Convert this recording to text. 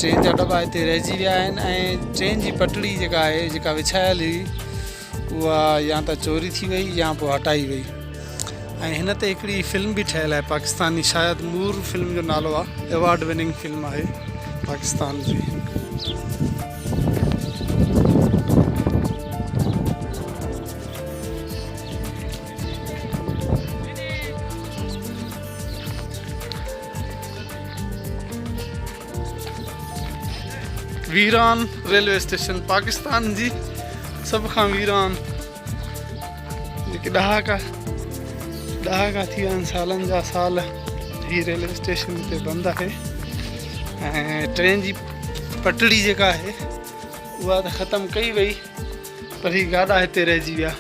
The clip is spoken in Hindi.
ट्रेन जा दॿा हिते रहिजी विया आहिनि ऐं ट्रेन जी पटड़ी जेका आहे जेका विछायल हुई उहा या त चोरी थी वई या पोइ हटाई वई। ऐं हिन ते हिकिड़ी फिल्म बि ठहियलु आहे पाकिस्तानी, शायदि नूर फिल्म जो नालो आहे, अवॉर्ड विनिंग फिल्म आहे पाकिस्तान जी। वीरान रेलवे स्टेशन पाकिस्तान जी सब खां वीरान जेके ॾहाका थी विया आहिनि, सालनि जा साल ही रेलवे स्टेशन ते बंदि आहे। ऐं ट्रेन जी पटड़ी जेका आहे उहा त ख़तमु कई वई, पर ही गाॾा हिते रहिजी विया।